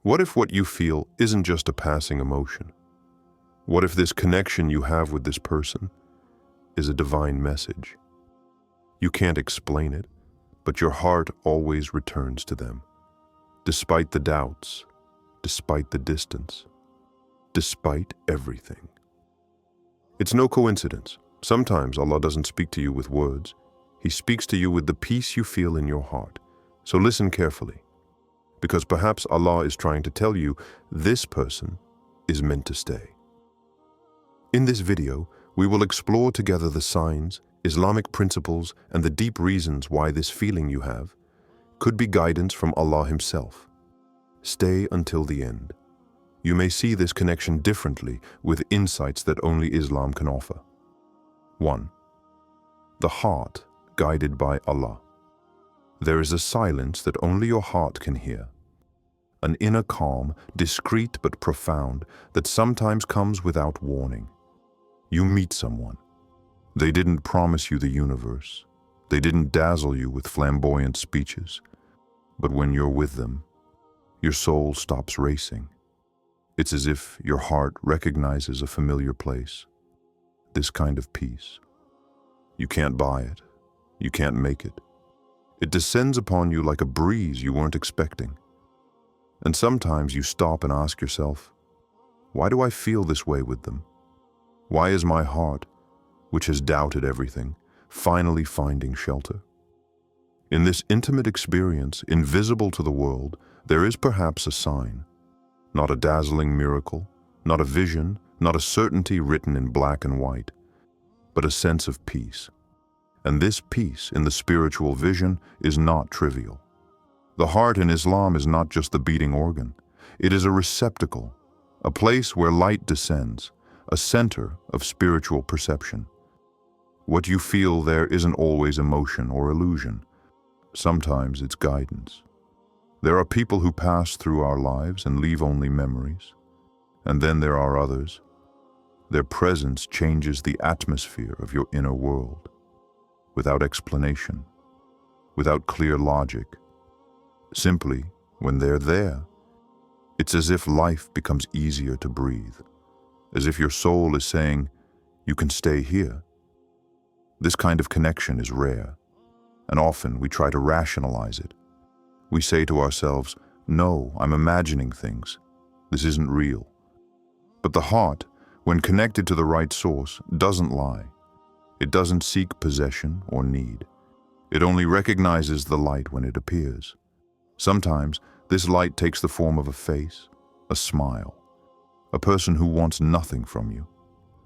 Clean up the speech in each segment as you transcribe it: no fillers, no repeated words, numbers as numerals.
What if what you feel isn't just a passing emotion? What if this connection you have with this person is a divine message? You can't explain it, but your heart always returns to them, despite the doubts, despite the distance, despite everything. It's no coincidence. Sometimes Allah doesn't speak to you with words. He speaks to you with the peace you feel in your heart. So listen carefully, because perhaps Allah is trying to tell you this person is meant to stay. In this video, we will explore together the signs, Islamic principles, and the deep reasons why this feeling you have could be guidance from Allah Himself. Stay until the end. You may see this connection differently with insights that only Islam can offer. 1. The heart guided by Allah. There is a silence that only your heart can hear. An inner calm, discreet but profound, that sometimes comes without warning. You meet someone. They didn't promise you the universe. They didn't dazzle you with flamboyant speeches. But when you're with them, your soul stops racing. It's as if your heart recognizes a familiar place. This kind of peace. You can't buy it. You can't make it. It descends upon you like a breeze you weren't expecting. And sometimes you stop and ask yourself, why do I feel this way with them? Why is my heart, which has doubted everything, finally finding shelter? In this intimate experience, invisible to the world, there is perhaps a sign. Not a dazzling miracle, not a vision, not a certainty written in black and white, but a sense of peace. And this peace in the spiritual vision is not trivial. The heart in Islam is not just the beating organ. It is a receptacle, a place where light descends, a center of spiritual perception. What you feel there isn't always emotion or illusion. Sometimes it's guidance. There are people who pass through our lives and leave only memories. And then there are others. Their presence changes the atmosphere of your inner world. Without explanation, without clear logic. Simply, when they're there, it's as if life becomes easier to breathe. As if your soul is saying, you can stay here. This kind of connection is rare, and often we try to rationalize it. We say to ourselves, no, I'm imagining things. This isn't real. But the heart, when connected to the right source, doesn't lie. It doesn't seek possession or need. It only recognizes the light when it appears. Sometimes this light takes the form of a face, a smile, a person who wants nothing from you,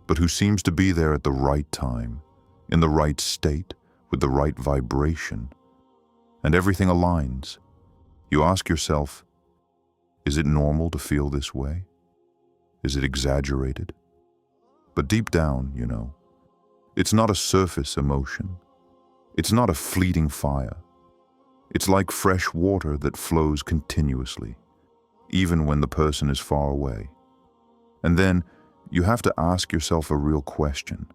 but who seems to be there at the right time, in the right state, with the right vibration, and everything aligns. You ask yourself, is it normal to feel this way? Is it exaggerated? But deep down, you know, it's not a surface emotion. It's not a fleeting fire. It's like fresh water that flows continuously, even when the person is far away. And then you have to ask yourself a real question.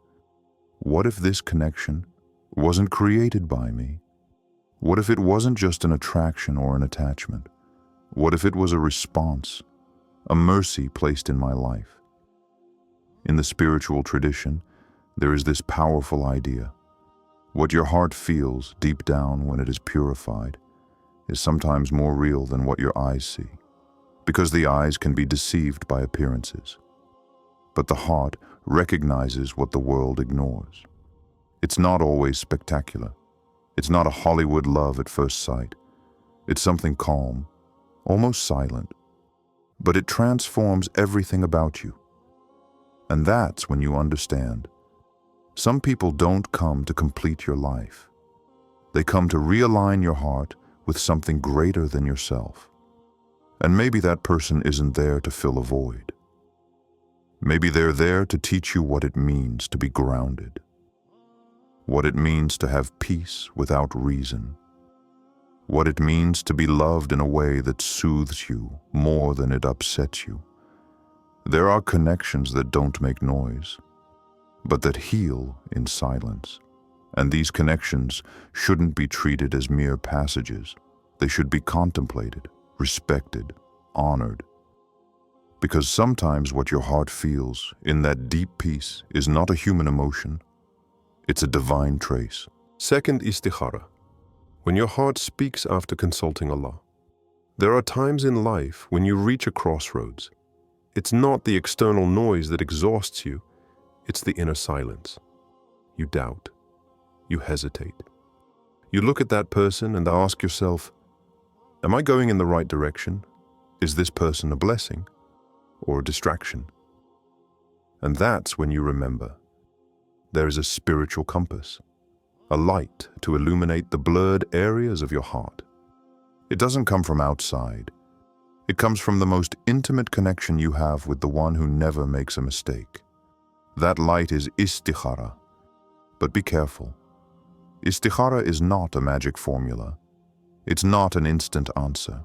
What if this connection wasn't created by me? What if it wasn't just an attraction or an attachment? What if it was a response, a mercy placed in my life? In the spiritual tradition, there is this powerful idea. What your heart feels deep down when it is purified is sometimes more real than what your eyes see, because the eyes can be deceived by appearances. But the heart recognizes what the world ignores. It's not always spectacular. It's not a Hollywood love at first sight. It's something calm, almost silent, but it transforms everything about you. And that's when you understand. Some people don't come to complete your life. They come to realign your heart with something greater than yourself. And maybe that person isn't there to fill a void. Maybe they're there to teach you what it means to be grounded, what it means to have peace without reason, what it means to be loved in a way that soothes you more than it upsets you. There are connections that don't make noise, but that heal in silence. And these connections shouldn't be treated as mere passages. They should be contemplated, respected, honored. Because sometimes what your heart feels in that deep peace is not a human emotion, it's a divine trace. Second, istikhara. When your heart speaks after consulting Allah. There are times in life when you reach a crossroads. It's not the external noise that exhausts you, it's the inner silence. You doubt. You hesitate. You look at that person and ask yourself, am I going in the right direction? Is this person a blessing or a distraction? And that's when you remember. There is a spiritual compass, a light to illuminate the blurred areas of your heart. It doesn't come from outside. It comes from the most intimate connection you have with the one who never makes a mistake. That light is istikhara. But be careful. Istikhara is not a magic formula. It's not an instant answer.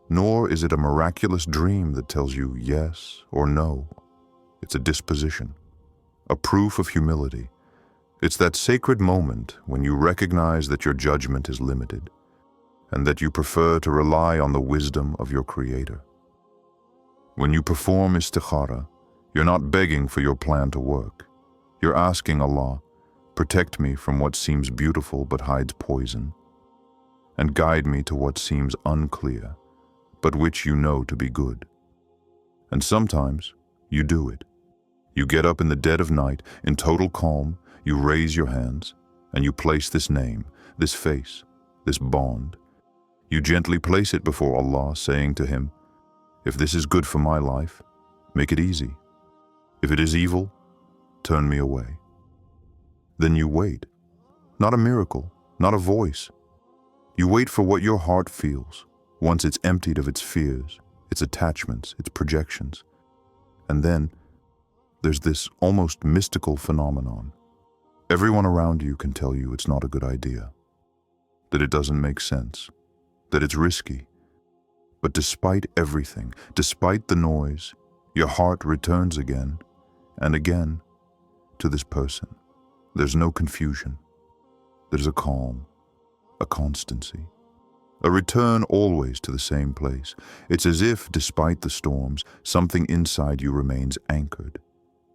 Nor is it a miraculous dream that tells you yes or no. It's a disposition, a proof of humility. It's that sacred moment when you recognize that your judgment is limited and that you prefer to rely on the wisdom of your Creator. When you perform istikhara, you're not begging for your plan to work. You're asking Allah, protect me from what seems beautiful but hides poison, and guide me to what seems unclear, but which you know to be good. And sometimes you do it. You get up in the dead of night, in total calm, you raise your hands, and you place this name, this face, this bond. You gently place it before Allah, saying to Him, if this is good for my life, make it easy. If it is evil, turn me away. Then you wait. Not a miracle, not a voice. You wait for what your heart feels, once it's emptied of its fears, its attachments, its projections. And then there's this almost mystical phenomenon. Everyone around you can tell you it's not a good idea, that it doesn't make sense, that it's risky. But despite everything, despite the noise, your heart returns again and again to this person. There's no confusion. There's a calm, a constancy, a return always to the same place. It's as if, despite the storms, something inside you remains anchored.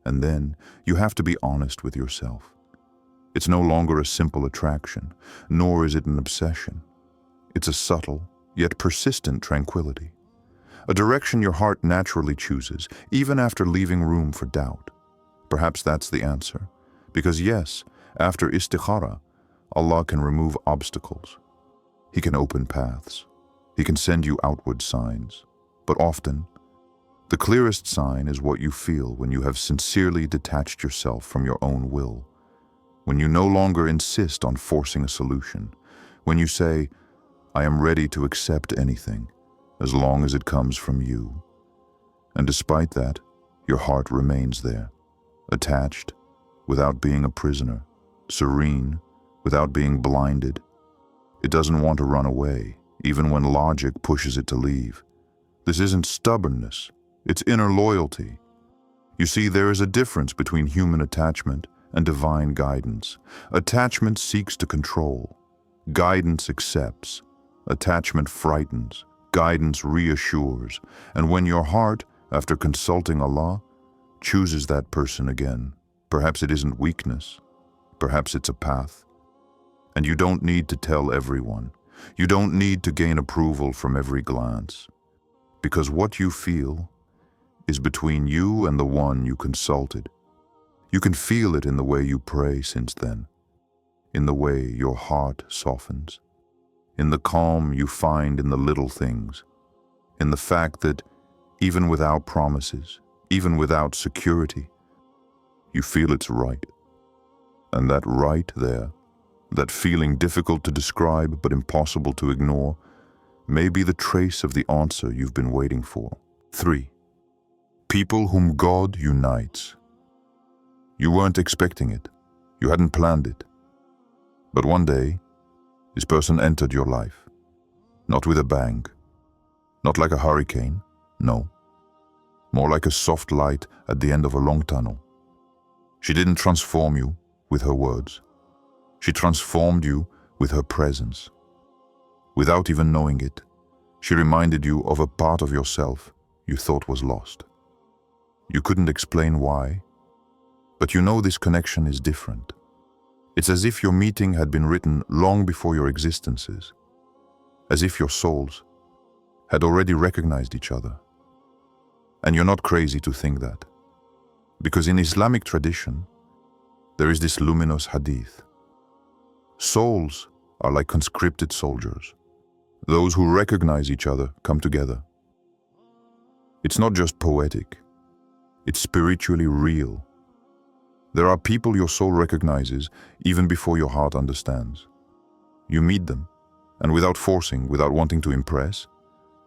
And then you have to be honest with yourself. It's no longer a simple attraction, nor is it an obsession. It's a subtle, yet persistent tranquility. A direction your heart naturally chooses, even after leaving room for doubt. Perhaps that's the answer. Because yes, after istikhara, Allah can remove obstacles. He can open paths. He can send you outward signs. But often, the clearest sign is what you feel when you have sincerely detached yourself from your own will. When you no longer insist on forcing a solution. When you say, I am ready to accept anything, as long as it comes from you. And despite that, your heart remains there, attached, without being a prisoner, serene, without being blinded. It doesn't want to run away, even when logic pushes it to leave. This isn't stubbornness, it's inner loyalty. You see, there is a difference between human attachment and divine guidance. Attachment seeks to control. Guidance accepts. Attachment frightens. Guidance reassures. And when your heart, after consulting Allah, chooses that person again, perhaps it isn't weakness. Perhaps it's a path. And you don't need to tell everyone. You don't need to gain approval from every glance. Because what you feel is between you and the one you consulted. You can feel it in the way you pray since then, in the way your heart softens, in the calm you find in the little things, in the fact that even without promises, even without security, you feel it's right. And that right there, that feeling difficult to describe but impossible to ignore, may be the trace of the answer you've been waiting for. 3. People whom God unites. You weren't expecting it. You hadn't planned it. But one day, this person entered your life. Not with a bang. Not like a hurricane, no. More like a soft light at the end of a long tunnel. She didn't transform you with her words. She transformed you with her presence. Without even knowing it, She reminded you of a part of yourself you thought was lost. You couldn't explain why, but you know this connection is different. It's as if your meeting had been written long before your existences, as if your souls had already recognized each other. And you're not crazy to think that, because in Islamic tradition, there is this luminous hadith. Souls are like conscripted soldiers. Those who recognize each other come together. It's not just poetic, it's spiritually real. There are people your soul recognizes even before your heart understands. You meet them, and without forcing, without wanting to impress,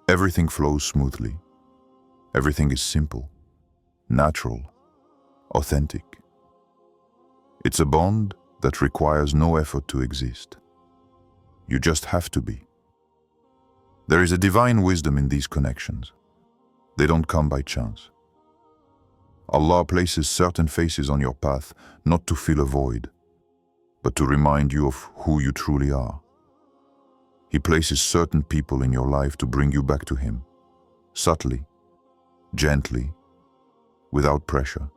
everything flows smoothly. Everything is simple, natural, authentic. It's a bond that requires no effort to exist. You just have to be. There is a divine wisdom in these connections. They don't come by chance. Allah places certain faces on your path not to fill a void, but to remind you of who you truly are. He places certain people in your life to bring you back to Him, subtly, gently, without pressure.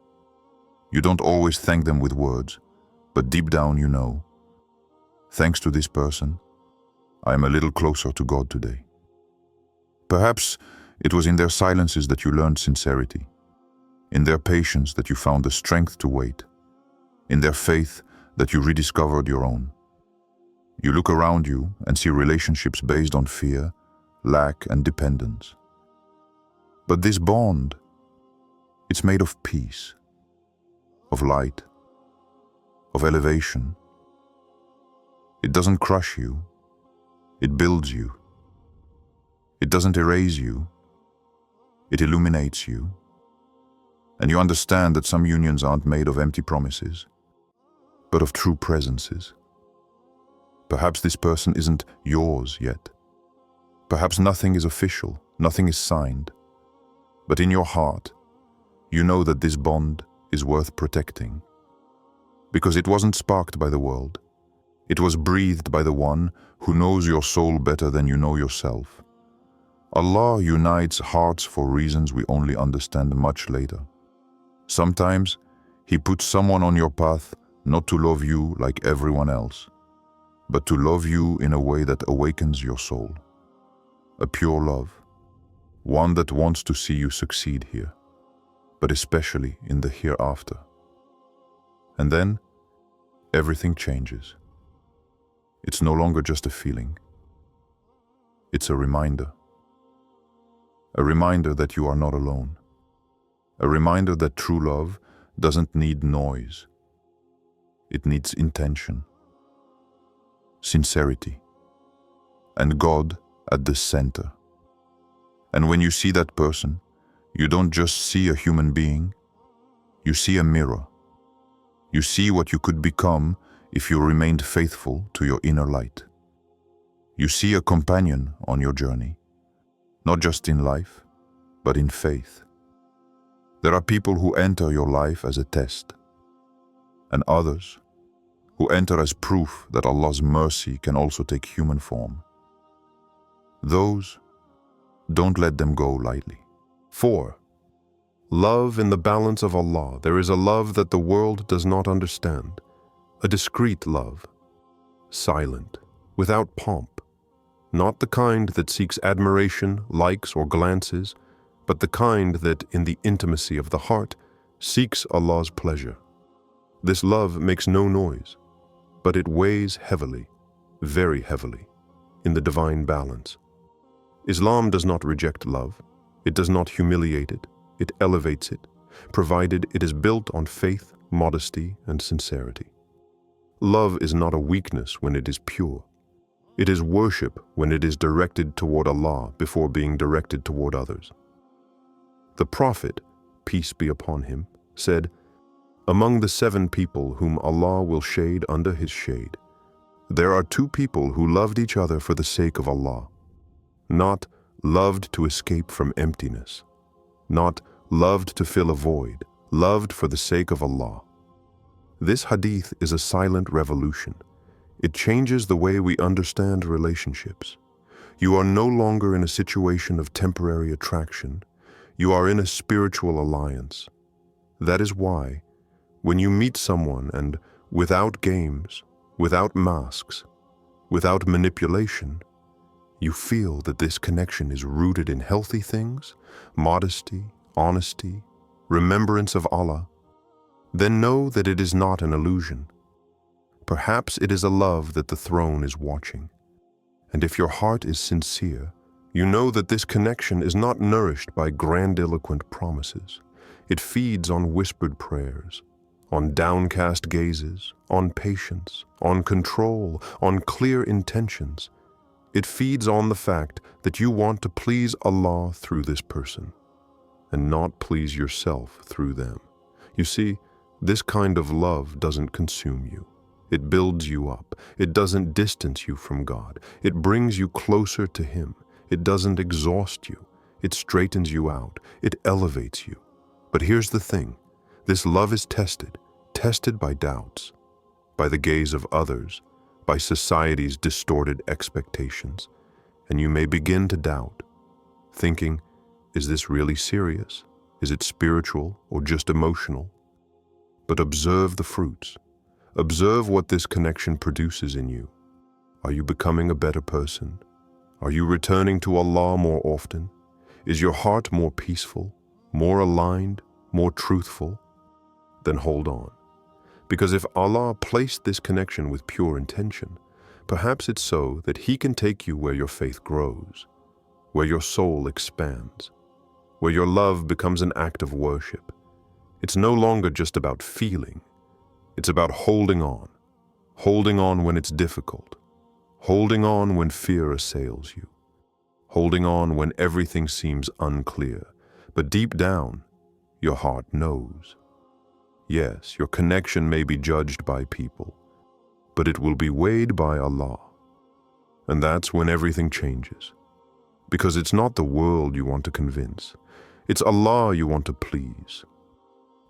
You don't always thank them with words, but deep down you know, thanks to this person, I am a little closer to God today. Perhaps it was in their silences that you learned sincerity, in their patience that you found the strength to wait, in their faith that you rediscovered your own. You look around you and see relationships based on fear, lack, and dependence. But this bond, it's made of peace, of light, of elevation. It doesn't crush you, it builds you. It doesn't erase you, it illuminates you. And you understand that some unions aren't made of empty promises, but of true presences. Perhaps this person isn't yours yet. Perhaps nothing is official, nothing is signed. But in your heart, you know that this bond is worth protecting. Because it wasn't sparked by the world. It was breathed by the one who knows your soul better than you know yourself. Allah unites hearts for reasons we only understand much later. Sometimes He puts someone on your path not to love you like everyone else, but to love you in a way that awakens your soul. A pure love, one that wants to see you succeed here, but especially in the hereafter. And then, everything changes. It's no longer just a feeling. It's a reminder. A reminder that you are not alone. A reminder that true love doesn't need noise. It needs intention, sincerity, and God at the center. And when you see that person, you don't just see a human being, you see a mirror. You see what you could become if you remained faithful to your inner light. You see a companion on your journey, not just in life, but in faith. There are people who enter your life as a test, and others who enter as proof that Allah's mercy can also take human form. Those, don't let them go lightly. 4. Love in the balance of Allah. There is a love that the world does not understand, a discreet love, silent, without pomp, not the kind that seeks admiration, likes, or glances, but the kind that, in the intimacy of the heart, seeks Allah's pleasure. This love makes no noise, but it weighs heavily, very heavily, in the divine balance. Islam does not reject love. It does not humiliate it. It elevates it, provided it is built on faith, modesty, and sincerity. Love is not a weakness when it is pure. It is worship when it is directed toward Allah before being directed toward others. The Prophet, peace be upon him, said, "Among the 7 people whom Allah will shade under His shade, there are 2 people who loved each other for the sake of Allah, not loved to escape from emptiness, not loved to fill a void, loved for the sake of Allah." This hadith is a silent revolution. It changes the way we understand relationships. You are no longer in a situation of temporary attraction. You are in a spiritual alliance. That is why, when you meet someone and, without games, without masks, without manipulation, you feel that this connection is rooted in healthy things, modesty, honesty, remembrance of Allah, then know that it is not an illusion. Perhaps it is a love that the throne is watching. And if your heart is sincere, you know that this connection is not nourished by grandiloquent promises. It feeds on whispered prayers, on downcast gazes, on patience, on control, on clear intentions. It feeds on the fact that you want to please Allah through this person, and not please yourself through them. You see, this kind of love doesn't consume you. It builds you up. It doesn't distance you from God. It brings you closer to Him. It doesn't exhaust you. It straightens you out. It elevates you. But here's the thing. This love is tested by doubts, by the gaze of others, by society's distorted expectations. And you may begin to doubt, thinking, is this really serious? Is it spiritual or just emotional? But observe the fruits. Observe what this connection produces in you. Are you becoming a better person? Are you returning to Allah more often? Is your heart more peaceful, more aligned, more truthful? Then hold on. Because if Allah placed this connection with pure intention, perhaps it's so that He can take you where your faith grows, where your soul expands, where your love becomes an act of worship. It's no longer just about feeling. It's about holding on when it's difficult, holding on when fear assails you, holding on when everything seems unclear, but deep down, your heart knows. Yes, your connection may be judged by people, but it will be weighed by Allah. And that's when everything changes. Because it's not the world you want to convince, it's Allah you want to please.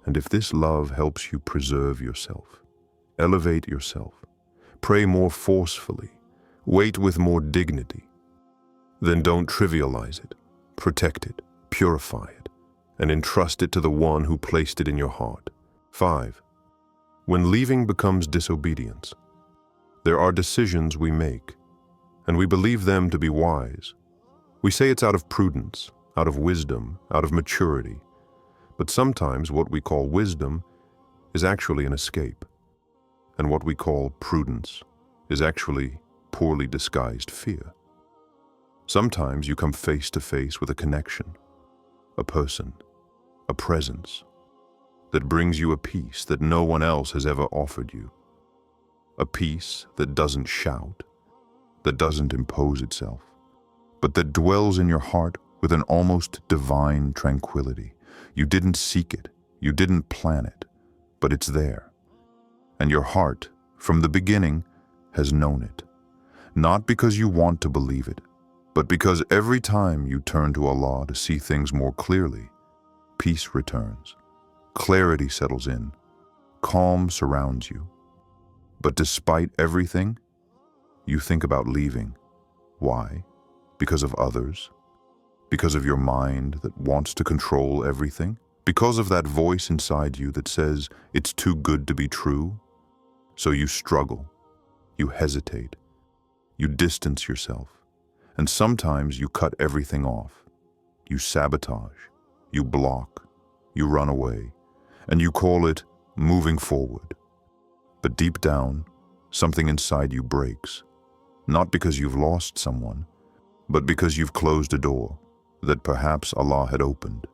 And if this love helps you preserve yourself, elevate yourself, pray more forcefully, wait with more dignity, then don't trivialize it, protect it, purify it, and entrust it to the one who placed it in your heart. 5. When leaving becomes disobedience, there are decisions we make, and we believe them to be wise. We say it's out of prudence, out of wisdom, out of maturity. But sometimes what we call wisdom is actually an escape, and what we call prudence is actually poorly disguised fear. Sometimes you come face to face with a connection, a person, a presence that brings you a peace that no one else has ever offered you. A peace that doesn't shout, that doesn't impose itself, but that dwells in your heart with an almost divine tranquility. You didn't seek it, you didn't plan it, but it's there. And your heart, from the beginning, has known it. Not because you want to believe it, but because every time you turn to Allah to see things more clearly, peace returns, clarity settles in, calm surrounds you. But despite everything, you think about leaving. Why? Because of others? Because of your mind that wants to control everything? Because of that voice inside you that says it's too good to be true? So you struggle, you hesitate, you distance yourself, and sometimes you cut everything off. You sabotage, you block, you run away, and you call it moving forward. But deep down, something inside you breaks, not because you've lost someone, but because you've closed a door that perhaps Allah had opened.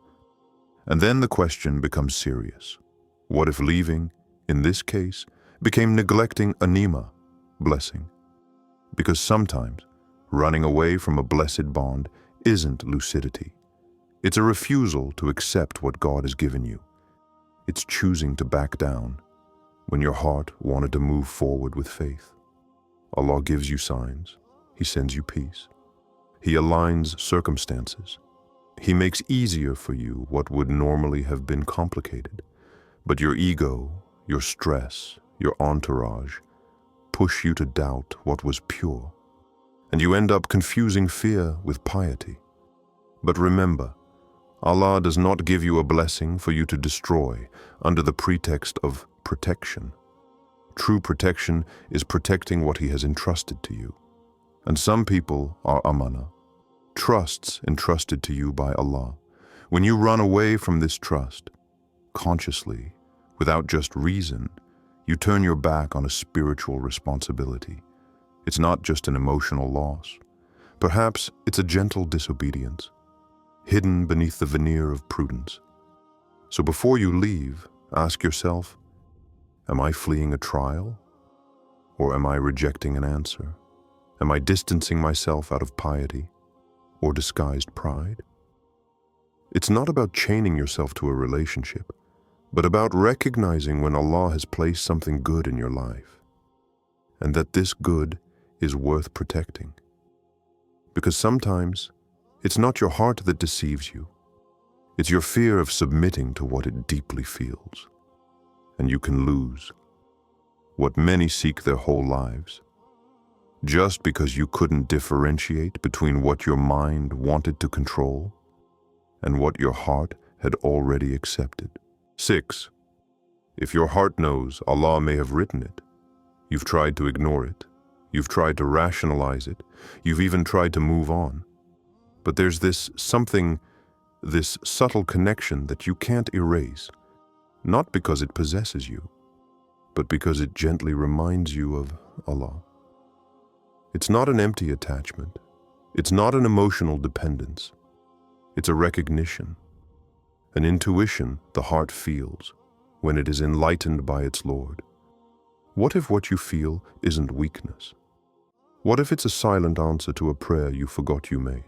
And then the question becomes serious. What if leaving, in this case, became neglecting a ni'mah, blessing? Because sometimes running away from a blessed bond isn't lucidity. It's a refusal to accept what God has given you. It's choosing to back down when your heart wanted to move forward with faith. Allah gives you signs. He sends you peace. He aligns circumstances. He makes easier for you what would normally have been complicated. But your ego, your stress, your entourage push you to doubt what was pure. and you end up confusing fear with piety. But remember, Allah does not give you a blessing for you to destroy under the pretext of protection. True protection is protecting what He has entrusted to you. And some people are amana, trusts entrusted to you by Allah. When you run away from this trust, consciously, without just reason, you turn your back on a spiritual responsibility. It's not just an emotional loss. Perhaps it's a gentle disobedience, hidden beneath the veneer of prudence. So before you leave, ask yourself, am I fleeing a trial? Or am I rejecting an answer? Am I distancing myself out of piety or disguised pride? It's not about chaining yourself to a relationship, but about recognizing when Allah has placed something good in your life, and that this good is worth protecting. Because sometimes it's not your heart that deceives you. It's your fear of submitting to what it deeply feels. And you can lose what many seek their whole lives, just because you couldn't differentiate between what your mind wanted to control and what your heart had already accepted. 6. If your heart knows Allah may have written it, you've tried to ignore it, you've tried to rationalize it, you've even tried to move on. But there's this subtle connection that you can't erase, not because it possesses you, but because it gently reminds you of Allah. It's not an empty attachment. It's not an emotional dependence. It's a recognition, an intuition the heart feels when it is enlightened by its Lord. What if what you feel isn't weakness? What if it's a silent answer to a prayer you forgot you made?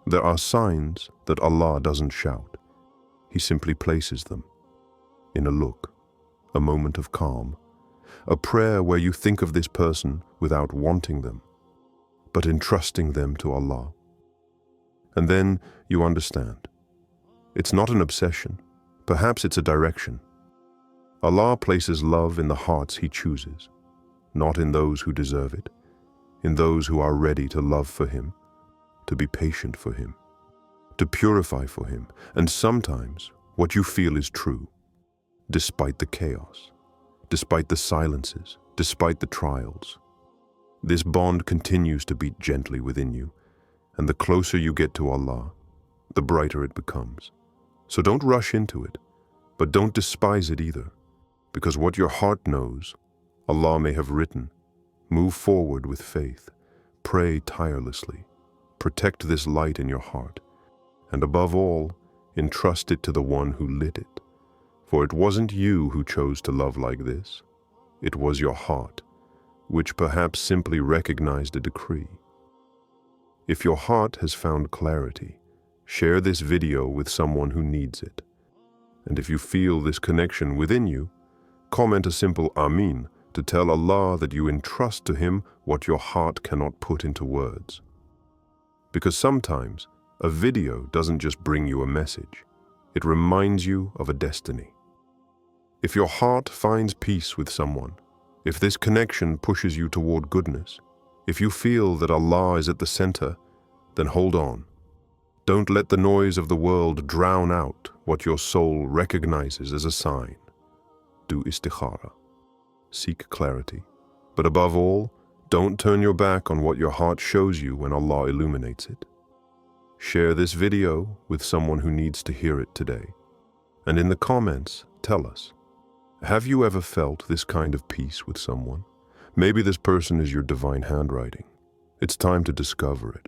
There are signs that Allah doesn't shout. He simply places them in a look, a moment of calm, a prayer where you think of this person without wanting them, but entrusting them to Allah. And then you understand. It's not an obsession. Perhaps it's a direction. Allah places love in the hearts He chooses, not in those who deserve it, in those who are ready to love for Him, to be patient for Him, to purify for Him. And sometimes what you feel is true, despite the chaos, despite the silences, despite the trials. This bond continues to beat gently within you, and the closer you get to Allah, the brighter it becomes. So don't rush into it, but don't despise it either, because what your heart knows, Allah may have written. Move forward with faith, pray tirelessly, protect this light in your heart, and above all, entrust it to the one who lit it. For it wasn't you who chose to love like this. It was your heart, which perhaps simply recognized a decree. If your heart has found clarity, share this video with someone who needs it. And if you feel this connection within you, comment a simple Ameen to tell Allah that you entrust to Him what your heart cannot put into words. Because sometimes a video doesn't just bring you a message, it reminds you of a destiny. If your heart finds peace with someone, if this connection pushes you toward goodness, if you feel that Allah is at the center, then hold on. Don't let the noise of the world drown out what your soul recognizes as a sign. Do istikhara. Seek clarity. But above all, don't turn your back on what your heart shows you when Allah illuminates it. Share this video with someone who needs to hear it today. And in the comments, tell us, have you ever felt this kind of peace with someone? Maybe this person is your divine handwriting. It's time to discover it.